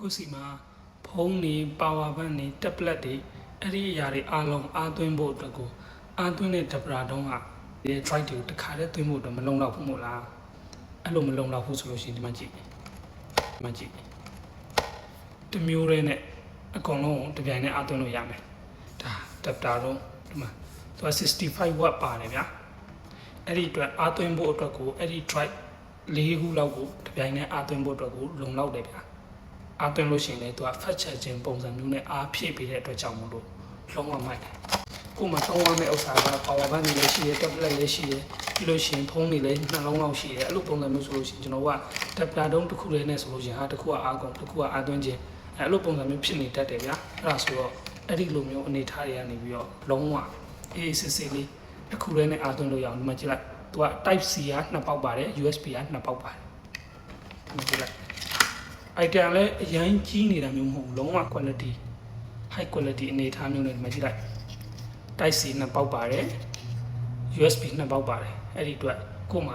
ကိုစီမှာဖုန်းတွေပါဝါဘန့်တွေတက်ပလက်တွေအဲ့ဒီအရာတွေအားလုံးအားသွင်းဖို့အတွက်ကိုအားသွင်းတဲ့ဒပရာတုံးကဒီ drive တွေကိုတစ်ခါတည်းသွင်းဖို့အတွက်မလုံလောက်ဘူးမို့လားအဲ့လိုမလုံလောက်ဘူးဆိုလို့ရှိရင်ဒီမှာကြည့်တမျိုးရဲနဲ့အကုန်လုံးတပြိုင်တည်းအားသွင်းလို့ရမယ်ဒါဒပရာတုံးဒီမှာသူက65 watt ပါတယ်ဗျာအဲ့ဒီအတွက်အားသွင်းဖို့အတွက်ကိုအဲ့ဒီ drive ၄ခုလောက်ကိုတပြိုင်တည်းအားသွင်းဖို့အတွက်ကိုလုံလောက်တယ်ဗျာအားသွင်းလို့ရှိရင်လည်းသူကဖတ်ချက်ခြင်းပုံစံမျိုးနဲ့အားဖြည့်ပေးတဲ့အတွက်ကြောင့်မို့လို့လုံးဝမိုက်တယ်ကိုမှသုံးရမယ့်ဥစ္စာက power bank တွေလည်းရှိတယ် tablet လည်းရှိတယ်ပြီးလို့ရှိရင်ဖုန်းတွေလည်းနှလုံးလောက်ရှိတယ်အဲ့လိုပုံစံမျိုးဆိုလို့ရှိရင်ကျွန်တော်က tablet တုံးတစ်ခုလေးနဲ့ဆိုလို့ရှိရင်ဟာတစ်ခုကအားကုန်တစ်ခုကအားသွင်းခြင်းအဲ့လိုပုံစံမျိုးဖြစ်နေတတ်တယ်ဗျာအဲ့ဒါဆိုတော့အဲ့ဒီလိုမျိုးအနေထားတွေကနေပြီးတော့လုံးဝအေးစစ်စစ်လေးတစ်ခုလေးနဲ့အားသွင်းလို့ရအောင်ဒီမှာကြည့်လိုက်သူက type C က2ပေါက်ပါတယ် USB က2ပေါက်ပါတယ်ဒီမှာကြည့်လိုက်item လည်းအရင်ကြီးနေတာမျိုးမဟုတ်ဘူးလုံးဝ quality high quality အနေထားမျိုးနဲ့ဒီမှာကြည့်လိုက် type C 2ပေါက်ပါတယ် USB 2ပေါက်ပါတယ်အဲ့ဒီအတွက်ကိုမှ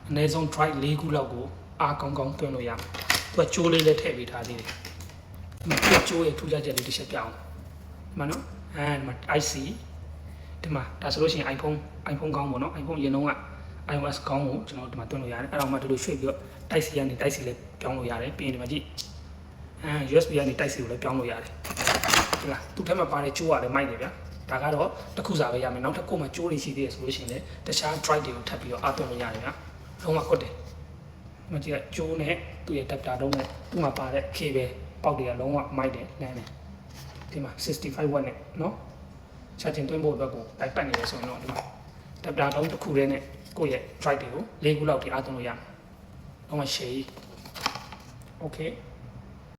အနည်းဆုံး drive 4ခုလောက်ကိုအားကောင်းကောင်းသွင်းလို့ရမယ်သူကကြိုးလေးလည်းထည့်ပေးထားသေးတယ်ဒီမှာကြိုးရဲ့ထူးခြားချက်လေးတစ်ချက်ပြအောင်ဒီမှာနော်ဒီမှာ IC ဒီမှာဒါဆိုလို့ရှိရင် iPhone ကောင်းပေါ့နော် iPhone ရင်တော့က iOS ကောင်းကိုကျွန်တော်ဒီမှာတွန်းလို့ရတယ်အဲ့တော့မှဒီလိုရွှေ့ပြီးတော့ Type C ကနေ Type C လေးပြောင်းလို့ရတယ်ပြီးရင်ဒီမှာကြည့်USB ကနေ Type C ကိုလည်းပြောင်းလို့ရတယ်ဒီလားသူ့ထဲမှာပါတဲ့ကြိုးရတယ်မိုက်တယ်ဗျာဒါကတော့တစ်ခုစားပဲရမယ်နောက်တစ်ခုမှကြိုးတွေရှိသေးတယ်ဆိုလို့ရှိရင်လည်းတခြား drive တွေကိုထပ်ပြီးတော့အားသွင်းလို့ရတယ်ဗျာလုံးဝကွတ်တယ်ဒီမှာကြည့်ကြိုးနဲ့သူ့ရဲ့ adapter တုံးနဲ့သူ့မှာပါတဲ့ cable ပေါက်တွေကလုံးဝမိုက်တယ်လမ်းတယ်ဒီမှာ65 watt နဲ့နော် charging သွင်းဖို့အတွက်ကိုတိုက်ပတ်နေရဆိုရင်တော့ဒီမှာ adapter တုံးတစ်ခုတည်းနဲ့ကိုယ့်ရဲ့ drive တွေကို၄ခုလောက်ထိအားသွင်းလို့ရမယ်။တော့မှ share. Okay.